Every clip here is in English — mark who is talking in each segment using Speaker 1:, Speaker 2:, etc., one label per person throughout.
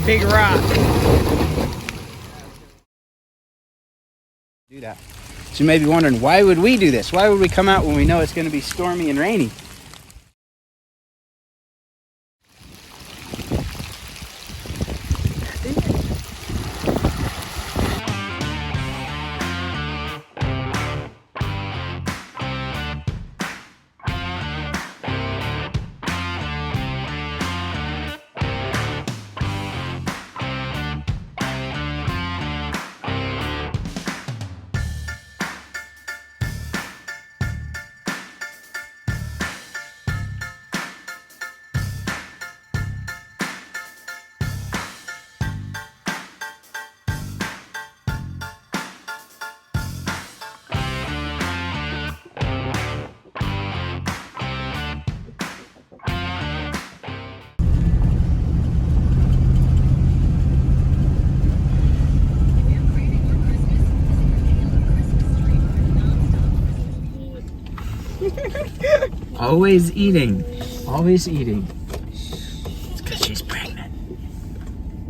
Speaker 1: big rock.
Speaker 2: Do that. So you may be wondering, why would we do this? Why would we come out when we know it's going to be stormy and rainy? Always eating. Always eating. It's because she's pregnant.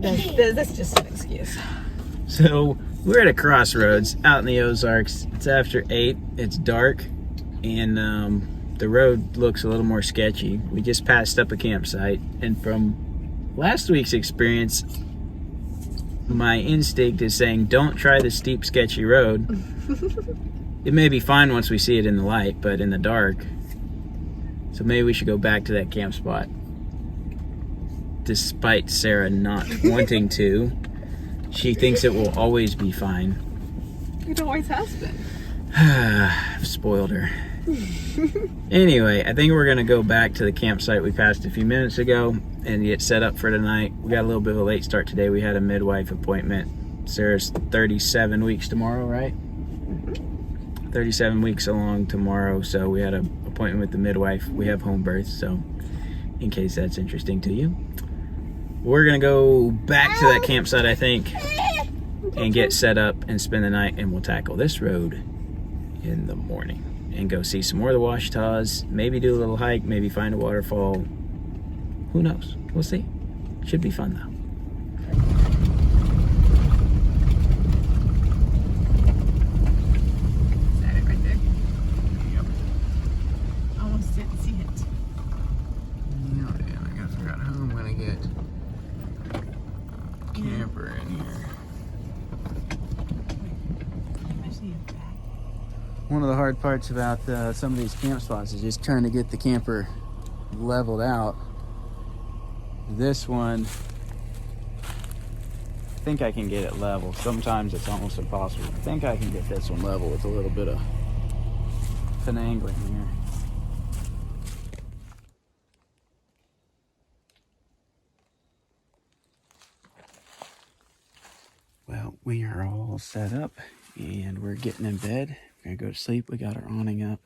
Speaker 1: That's just an excuse.
Speaker 2: So we're at a crossroads out in the Ozarks. It's after 8. It's dark, and the road looks a little more sketchy. We just passed up a campsite, and from last week's experience, my instinct is saying don't try the steep, sketchy road. It may be fine once we see it in the light, but in the dark. So maybe we should go back to that camp spot. Despite Sarah not wanting to. She thinks it will always be fine.
Speaker 1: It always has been.
Speaker 2: I've spoiled her. Anyway, I think we're going to go back to the campsite we passed a few minutes ago and get set up for tonight. We got a little bit of a late start today. We had a midwife appointment. Sarah's 37 weeks tomorrow, right? 37 weeks along tomorrow, so we had an appointment with the midwife. We have home birth, so in case that's interesting to you. We're gonna go back to that campsite, I think, and get set up and spend the night, and we'll tackle this road in the morning and go see some more of the Ouachitas, maybe do a little hike, maybe find a waterfall. Who knows? We'll see. Should be fun though. Camper in here. One of the hard parts about some of these camp spots is just trying to get the camper leveled out. This one, I think I can get it level. Sometimes it's almost impossible. I think I can get this one level with a little bit of finagling here. Well, we are all set up and we're getting in bed. We're gonna go to sleep. We got our awning up,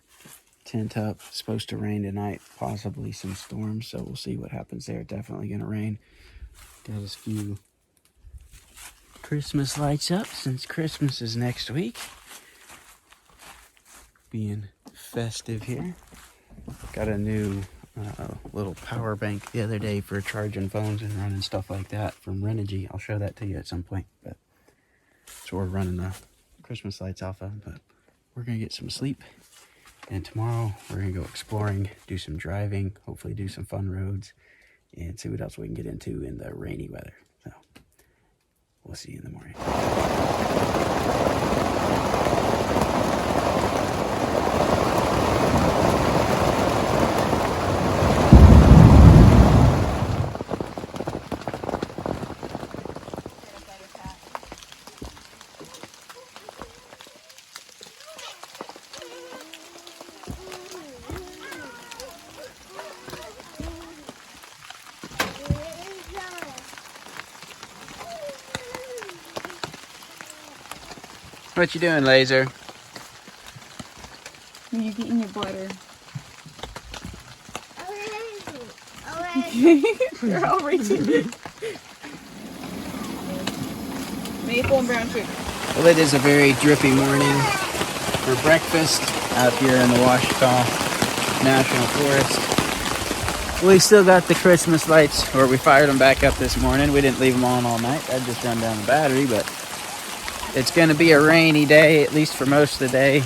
Speaker 2: tent up. It's supposed to rain tonight, possibly some storms, so we'll see what happens there. Definitely gonna rain. Got a few Christmas lights up since Christmas is next week. Being festive here. Got a new little power bank the other day for charging phones and running stuff like that from Renogy. I'll show that to you at some point, but so we're running the Christmas lights off of, but we're gonna get some sleep, and tomorrow we're gonna go exploring, do some driving, hopefully do some fun roads, and see what else we can get into in the rainy weather. So we'll see you in the morning. What you doing, Laser?
Speaker 1: You're eating your butter. You're all reaching. Maple and brown sugar.
Speaker 2: Well, it is a very drippy morning for breakfast out here in the Ouachita National Forest. We still got the Christmas lights, or we fired them back up this morning. We didn't leave them on all night. That'd just run down the battery, but it's going to be a rainy day, at least for most of the day.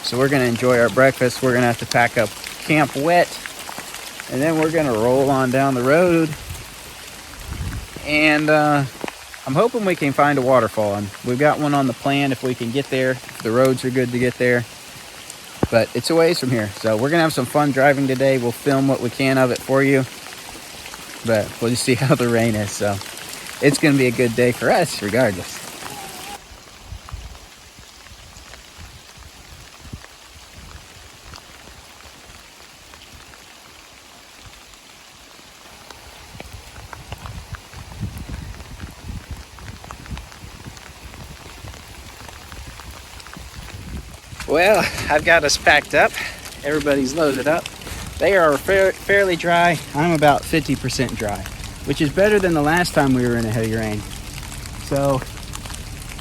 Speaker 2: So we're going to enjoy our breakfast. We're going to have to pack up camp wet, and then we're going to roll on down the road. And I'm hoping we can find a waterfall. And we've got one on the plan if we can get there, if the roads are good to get there. But it's a ways from here. So we're going to have some fun driving today. We'll film what we can of it for you. But we'll just see how the rain is. So it's going to be a good day for us regardless. Well, I've got us packed up. Everybody's loaded up. They are fairly dry. I'm about 50% dry, which is better than the last time we were in a heavy rain. So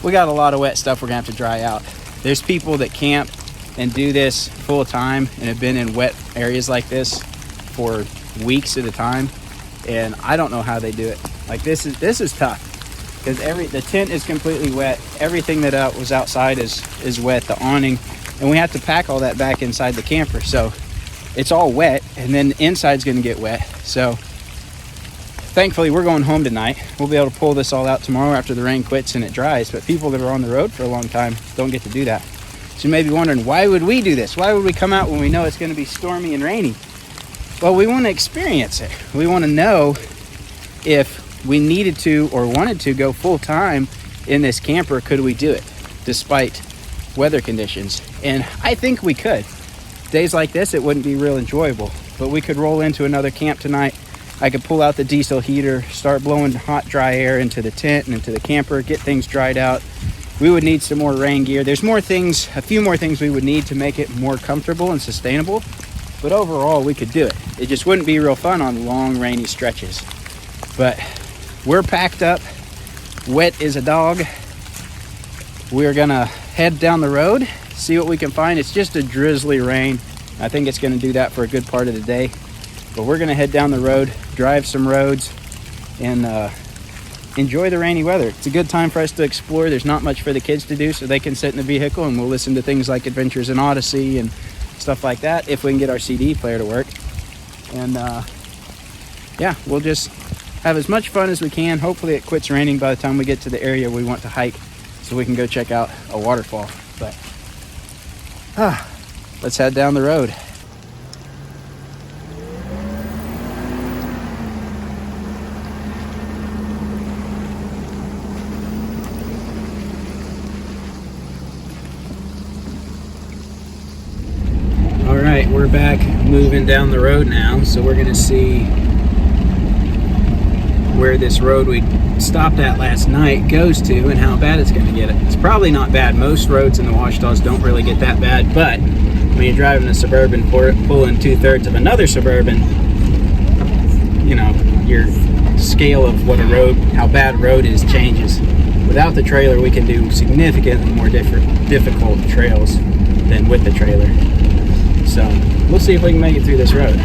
Speaker 2: we got a lot of wet stuff we're gonna have to dry out. There's people that camp and do this full time and have been in wet areas like this for weeks at a time, and I don't know how they do it. Like this is tough because the tent is completely wet. Everything that was outside is wet. The awning. And we have to pack all that back inside the camper. So it's all wet, and then the inside's gonna get wet. So thankfully we're going home tonight. We'll be able to pull this all out tomorrow after the rain quits and it dries. But people that are on the road for a long time don't get to do that. So you may be wondering, why would we do this? Why would we come out when we know it's gonna be stormy and rainy? Well, we wanna experience it. We wanna know if we needed to or wanted to go full time in this camper, could we do it despite weather conditions? And I think we could. Days like this, it wouldn't be real enjoyable, but we could roll into another camp tonight. I could pull out the diesel heater, start blowing hot, dry air into the tent and into the camper, get things dried out. We would need some more rain gear. There's more things, a few more things we would need to make it more comfortable and sustainable, but overall we could do it. It just wouldn't be real fun on long, rainy stretches. But we're packed up, wet as a dog. We're gonna head down the road, see what we can find. It's just a drizzly rain. I think it's gonna do that for a good part of the day. But we're gonna head down the road, drive some roads, and enjoy the rainy weather. It's a good time for us to explore. There's not much for the kids to do, so they can sit in the vehicle and we'll listen to things like Adventures in Odyssey and stuff like that, if we can get our CD player to work. And yeah, we'll just have as much fun as we can. Hopefully it quits raining by the time we get to the area we want to hike, so we can go check out a waterfall. But let's head down the road. All right, we're back moving down the road now, so we're gonna see where this road we stopped at last night goes to and how bad it's going to get. It's probably not bad. Most roads in the Ouachitas don't really get that bad, but when you're driving a Suburban pulling 2/3 of another Suburban, you know, your scale of what a road, how bad a road is, changes. Without the trailer, we can do significantly more difficult trails than with the trailer. So we'll see if we can make it through this road.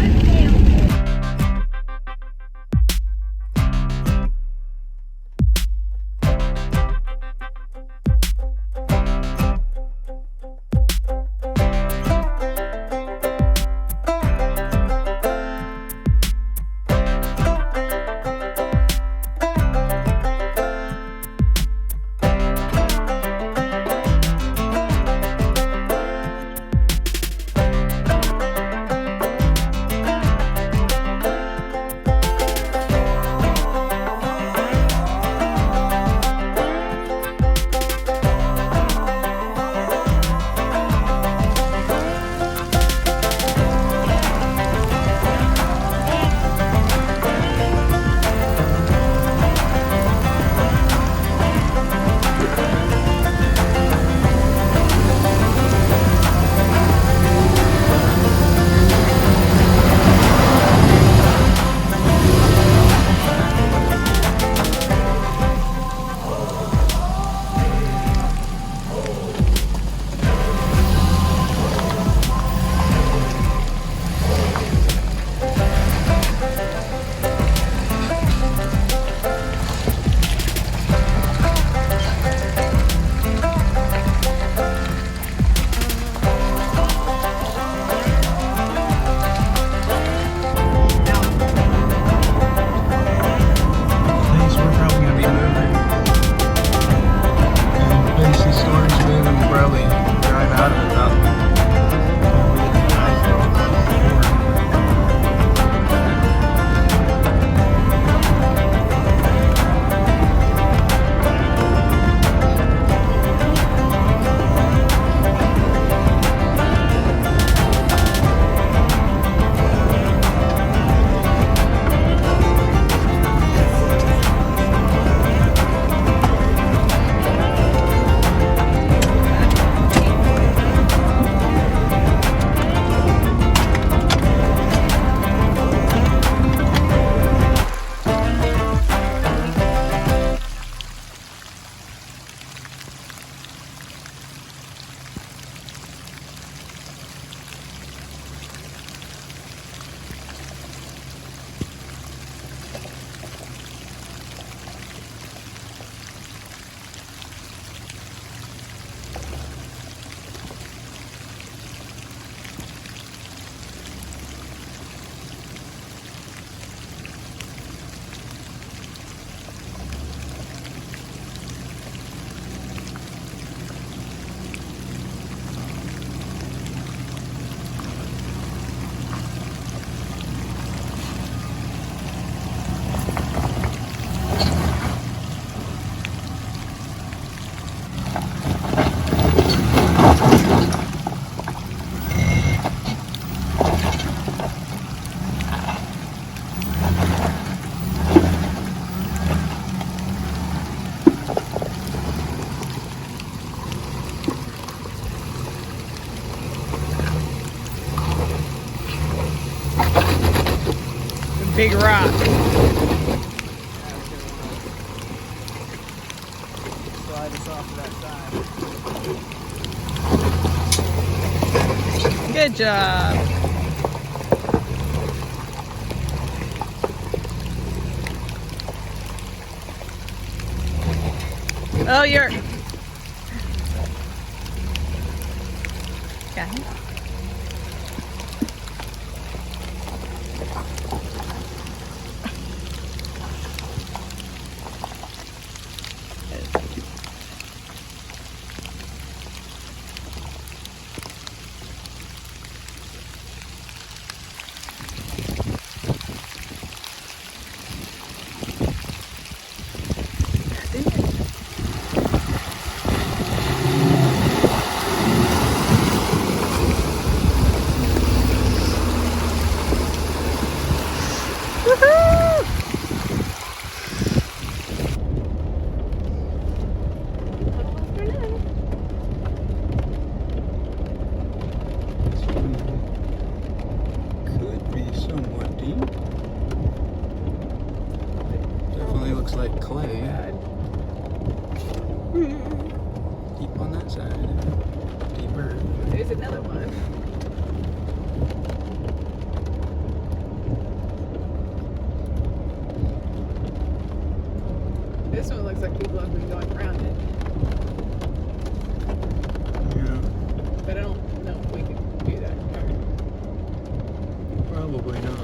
Speaker 1: big rock.
Speaker 2: Slide us off to that side.
Speaker 1: Good job. Oh, you're... Okay.
Speaker 2: Could be somewhat deep. Definitely looks like clay. Deep on that side. Deeper.
Speaker 1: There's another one. This one looks like people have been going around it.
Speaker 2: Yeah,
Speaker 1: But I don't know if we can do that.
Speaker 2: probably not.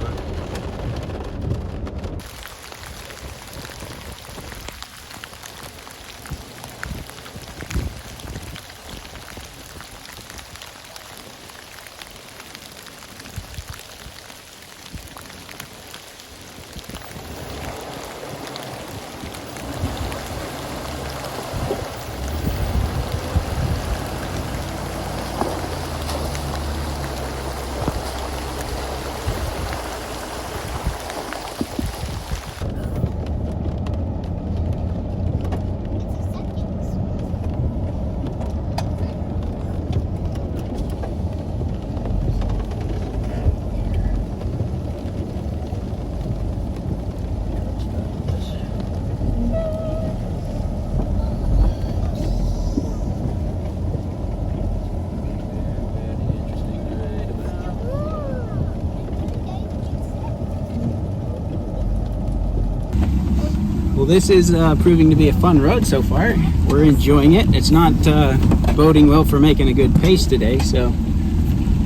Speaker 2: Well, this is proving to be a fun road so far. We're enjoying it. It's not boding well for making a good pace today, so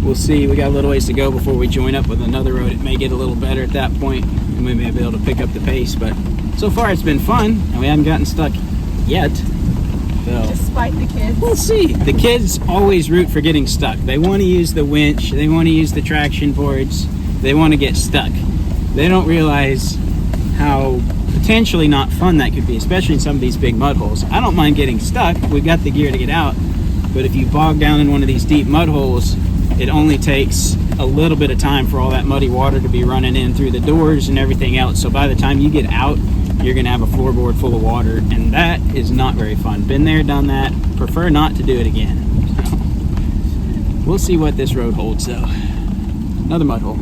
Speaker 2: we'll see. We got a little ways to go before we join up with another road. It may get a little better at that point, and we may be able to pick up the pace, but so far it's been fun, and we haven't gotten stuck yet. So
Speaker 1: Despite the kids.
Speaker 2: we'll see. The kids always root for getting stuck. They want to use the winch, they want to use the traction boards, they want to get stuck. They don't realize how potentially not fun that could be, especially in some of these big mud holes. I don't mind getting stuck. We've got the gear to get out, but if you bog down in one of these deep mud holes, it only takes a little bit of time for all that muddy water to be running in through the doors and everything else. So by the time you get out, you're gonna have a floorboard full of water, and that is not very fun. Been there, done that. Prefer not to do it again. So, we'll see what this road holds though. Another mud hole.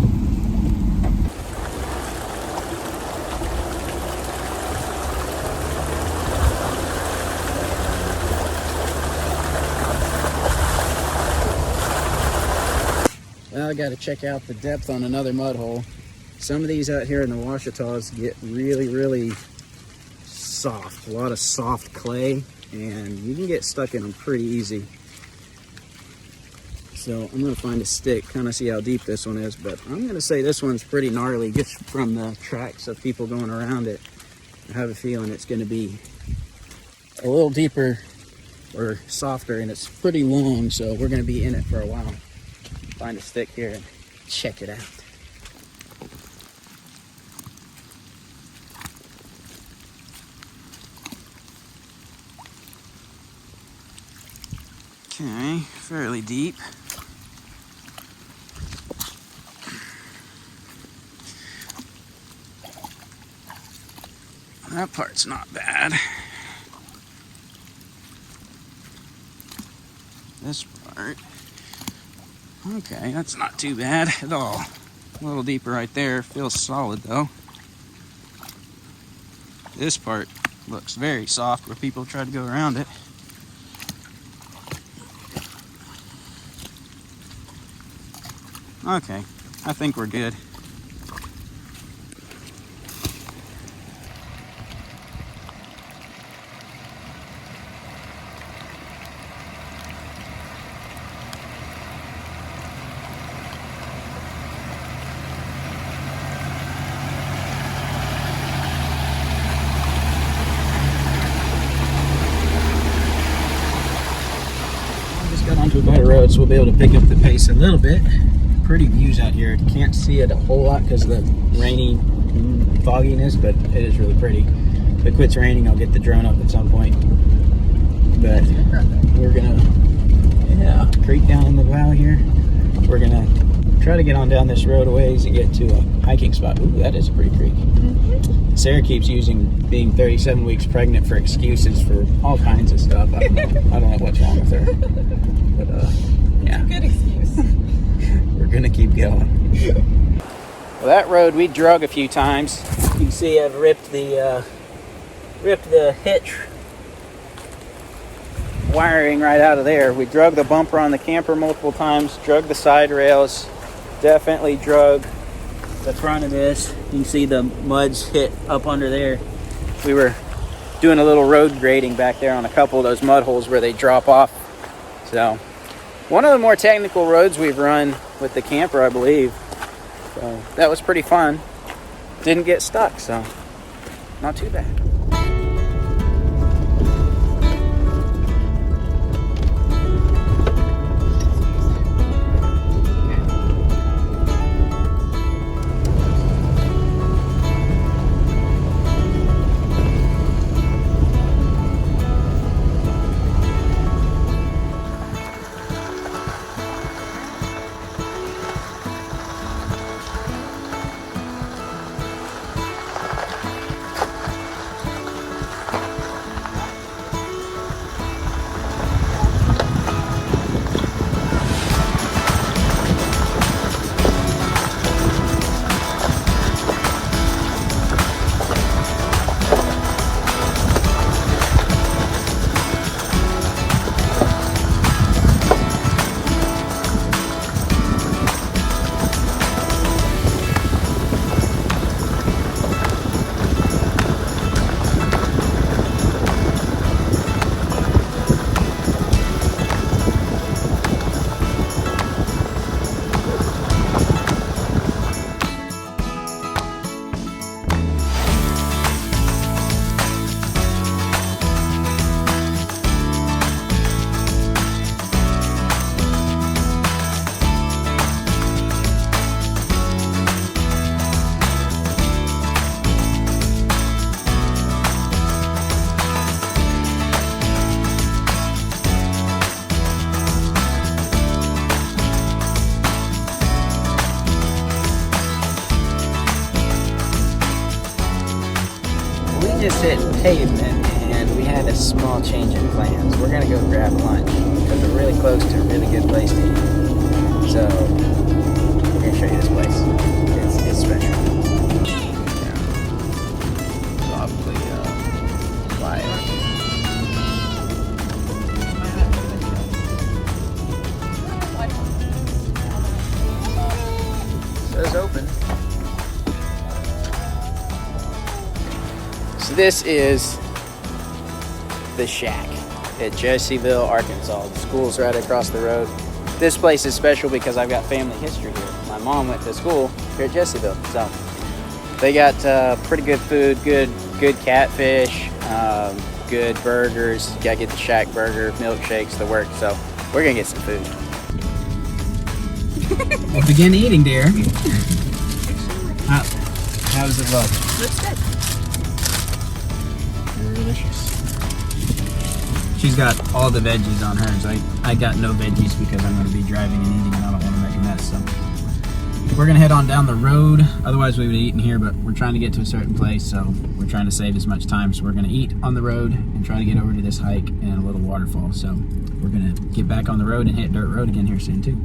Speaker 2: Well, I got to check out the depth on another mud hole. Some of these out here in the Ouachitas get really, really soft. A lot of soft clay, and you can get stuck in them pretty easy. So I'm going to find a stick, kind of see how deep this one is, but I'm going to say this one's pretty gnarly just from the tracks of people going around it. I have a feeling it's going to be a little deeper or softer, and it's pretty long, so we're going to be in it for a while. Find a stick here and check it out. Okay, fairly deep. That part's not bad. This part. Okay, that's not too bad at all. A little deeper right there. Feels solid though. This part looks very soft where people try to go around it. Okay, I think we're good. Got onto a better road, so we'll be able to pick up the pace a little bit. Pretty views out here. Can't see it a whole lot because of the rainy fogginess, but it is really pretty. If it quits raining, I'll get the drone up at some point. But we're gonna, creek down in the valley here. We're gonna try to get on down this road a ways and get to a hiking spot. Ooh, that is a pretty creek. Sarah keeps using being 37 weeks pregnant for excuses for all kinds of stuff. I don't know what's wrong with her. But, yeah.
Speaker 1: Good excuse.
Speaker 2: We're gonna keep going. Well, that road we drug a few times. You can see I've ripped the hitch wiring right out of there. We drug the bumper on the camper multiple times, drug the side rails, definitely drug the front of this. You can see the mud's hit up under there. We were doing a little road grading back there on a couple of those mud holes where they drop off. So one of the more technical roads we've run with the camper, I believe. So that was pretty fun. Didn't get stuck, so not too bad. Just hit pavement and we had a small change in plans. We're gonna go grab lunch because we're really close to a really good place to eat. So we're gonna show you this place. It's special. Yeah. Probably quiet. Says open. So this is the shack at Jesseville, Arkansas. The school's right across the road. This place is special because I've got family history here. My mom went to school here at Jesseville, so they got pretty good food, good catfish, good burgers. You gotta get the shack burger, milkshakes, the works. So we're gonna get some food. We'll begin eating, dear. How does it look?
Speaker 1: Looks good.
Speaker 2: Delicious. She's got all the veggies on hers. I got no veggies because I'm going to be driving and eating and I don't want to make a mess. So we're going to head on down the road. Otherwise we would eat in here, but we're trying to get to a certain place, so we're trying to save as much time. So we're going to eat on the road and try to get over to this hike and a little waterfall. So we're going to get back on the road and hit dirt road again here soon too.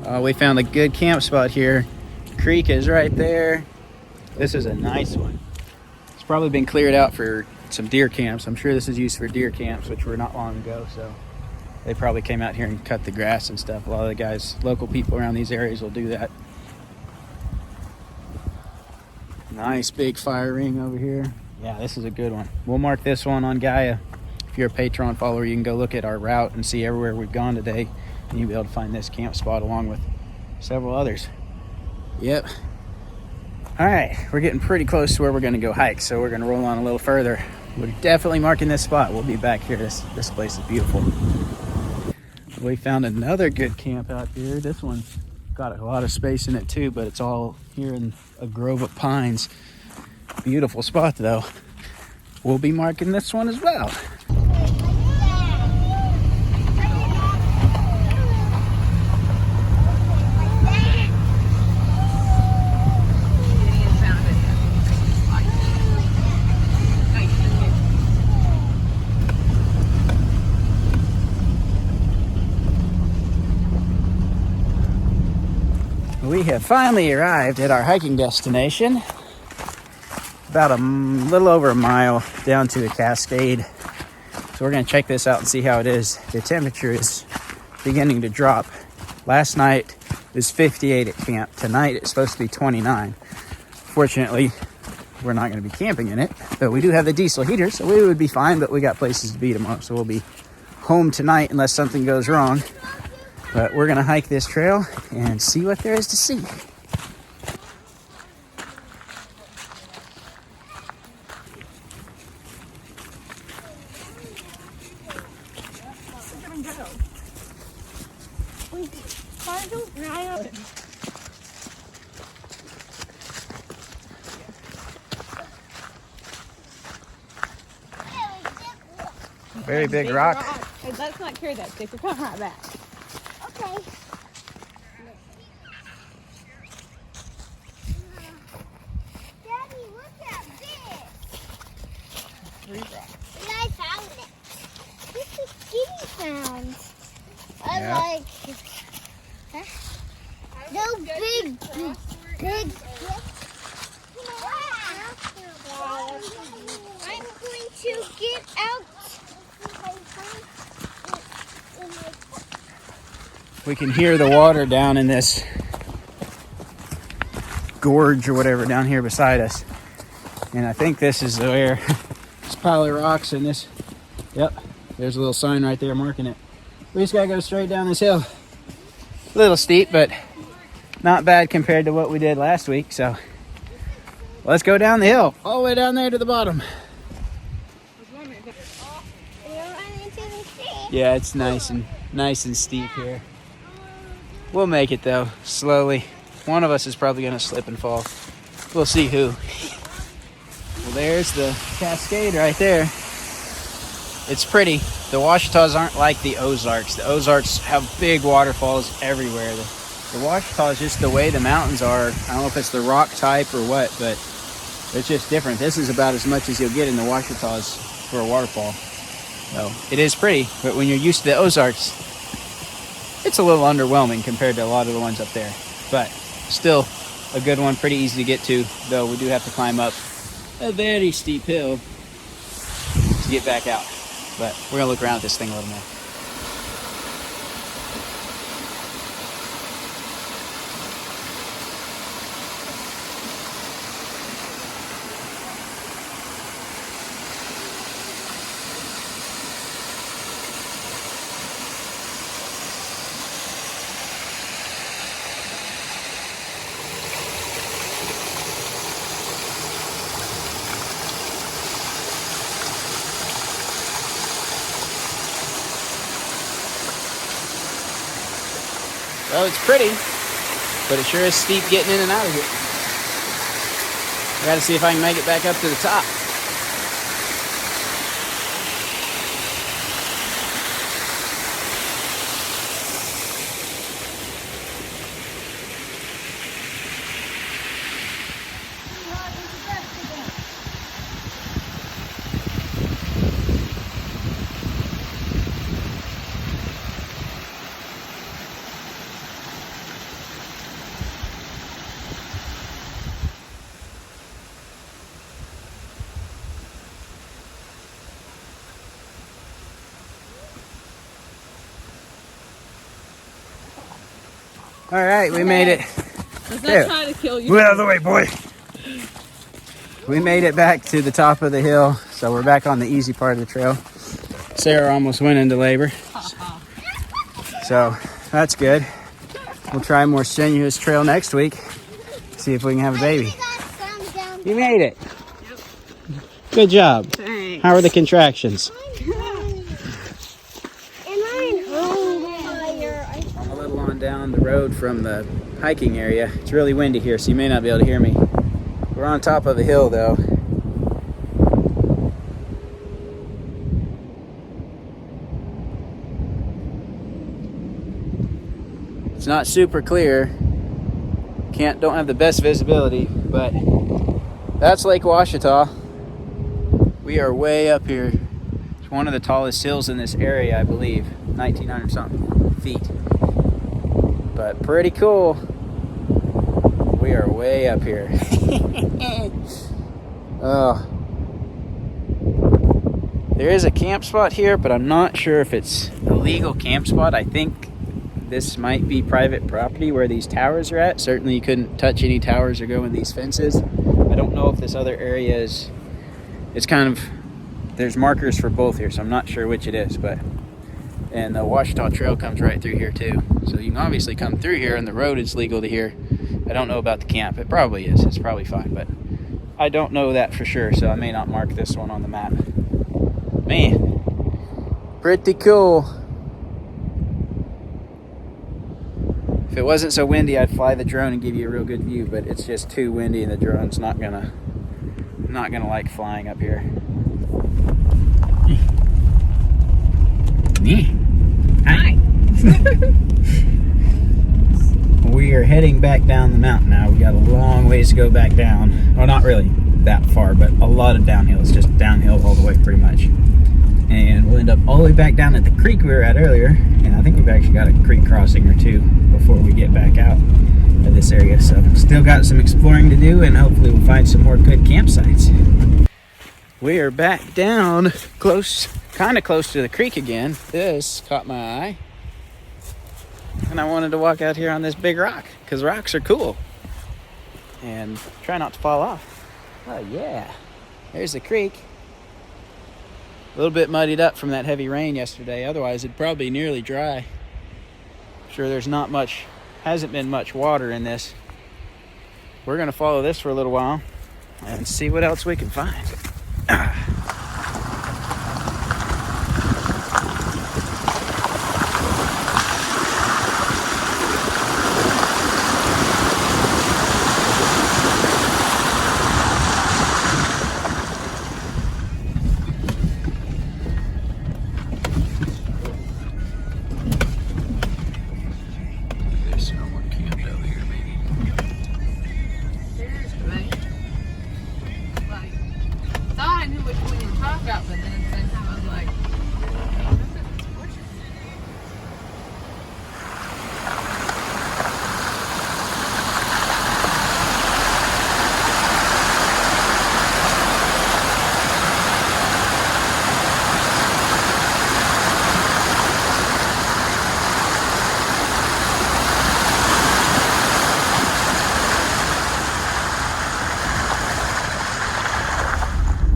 Speaker 2: We found a good camp spot here. Creek is right there. This is a nice one. It's probably been cleared out for some deer camps. I'm sure this is used for deer camps, which were not long ago, so they probably came out here and cut the grass and stuff. A lot of the guys, local people around these areas will do that. Nice big fire ring over here. Yeah, this is a good one. We'll mark this one on Gaia. If you're a Patreon follower, you can go look at our route and see everywhere we've gone today, and you'll be able to find this camp spot along with several others. Yep. All right, we're getting pretty close to where we're gonna go hike, so we're gonna roll on a little further. We're definitely marking this spot. We'll be back here. This place is beautiful. We found another good camp out here. This one's got a lot of space in it too, but it's all here in a grove of pines. Beautiful spot though. We'll be marking this one as well. We have finally arrived at our hiking destination. About a little over a mile down to a cascade. So we're gonna check this out and see how it is. The temperature is beginning to drop. Last night it was 58 at camp. Tonight it's supposed to be 29. Fortunately, we're not gonna be camping in it, but we do have the diesel heater, so we would be fine, but we got places to be tomorrow. So we'll be home tonight unless something goes wrong. But we're gonna hike this trail and see what there is to see. Very big rock.
Speaker 1: Hey, let's not carry that stick. We're coming right back.
Speaker 3: Okay. Daddy, look at this. I found it. This is Kitty found.
Speaker 2: Yeah.
Speaker 3: I like no big. I'm going to get out.
Speaker 2: We can hear the water down in this gorge or whatever down here beside us. And I think this is where this pile of rocks and this, yep, there's a little sign right there marking it. We just gotta go straight down this hill. A little steep, but not bad compared to what we did last week. So let's go down the hill, all the way down there to the bottom. Yeah, it's nice and steep here. We'll make it though, slowly. One of us is probably gonna slip and fall. We'll see who. Well, there's the cascade right there. It's pretty. The Ouachitas aren't like the Ozarks. The Ozarks have big waterfalls everywhere. The Ouachitas, just the way the mountains are, I don't know if it's the rock type or what, but it's just different. This is about as much as you'll get in the Ouachitas for a waterfall. So it is pretty, but when you're used to the Ozarks, it's a little underwhelming compared to a lot of the ones up there. But still a good one, pretty easy to get to, though we do have to climb up a very steep hill to get back out. But we're gonna look around at this thing a little more. Well, it's pretty, but it sure is steep getting in and out of here. I gotta see if I can make it back up to the top. All right, we made it.
Speaker 1: Let's
Speaker 2: Here.
Speaker 1: not try to kill you.
Speaker 2: Move out of the way, boy. We made it back to the top of the hill, so we're back on the easy part of the trail. Sarah almost went into labor, so that's good. We'll try a more strenuous trail next week. See if we can have a baby. You made it.
Speaker 1: Yep.
Speaker 2: Good job.
Speaker 1: Thanks.
Speaker 2: How are the contractions? I'm a little on down the road from the hiking area. It's really windy here, so you may not be able to hear me. We're on top of a hill, though. It's not super clear. Don't have the best visibility, but that's Lake Ouachita. We are way up here. It's one of the tallest hills in this area, I believe. 1,900 something feet. But pretty cool. We are way up here. Oh. There is a camp spot here, but I'm not sure if it's a legal camp spot. I think this might be private property where these towers are at. Certainly you couldn't touch any towers or go in these fences. I don't know if this other area is, it's kind of, there's markers for both here, so I'm not sure which it is, but, and the Ouachita Trail comes right through here too. So you can obviously come through here and the road is legal to here. I don't know about the camp. It probably is. It's probably fine, but I don't know that for sure, so I may not mark this one on the map. Man, pretty cool. If it wasn't so windy, I'd fly the drone and give you a real good view, but it's just too windy and the drone's not gonna like flying up here. Hi. We are heading back down the mountain now. We got a long ways to go back down. Well, not really that far, but a lot of downhill. It's just downhill all the way pretty much. And we'll end up all the way back down at the creek we were at earlier. And I think we've actually got a creek crossing or two before we get back out of this area. So still got some exploring to do, and hopefully we'll find some more good campsites. We are back down close, kind of close to the creek again. This caught my eye. And I wanted to walk out here on this big rock because rocks are cool. And try not to fall off. Oh yeah, there's the creek. A little bit muddied up from that heavy rain yesterday. Otherwise, it'd probably be nearly dry. I'm sure there's not much, hasn't been much water in this. We're gonna follow this for a little while and see what else we can find.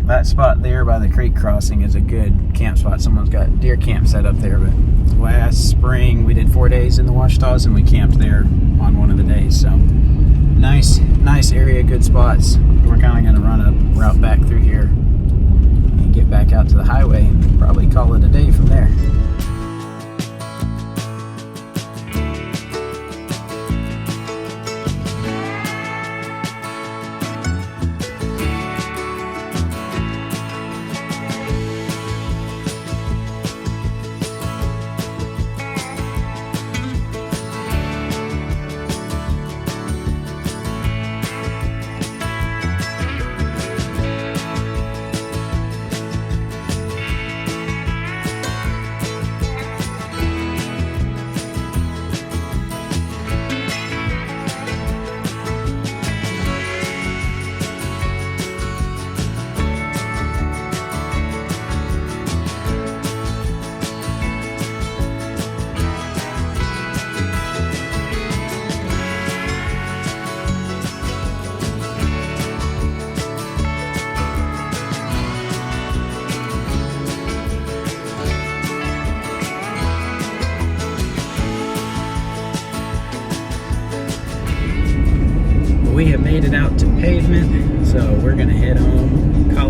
Speaker 2: That spot there by the creek crossing is a good camp spot. Someone's got deer camp set up there, but last spring we did 4 days in the Ouachitas and we camped there on one of the days. So nice area, good spots. We're kind of going to run a route back through here and get back out to the highway and probably call it a day from there. we have made it out to pavement, so we're gonna head home, call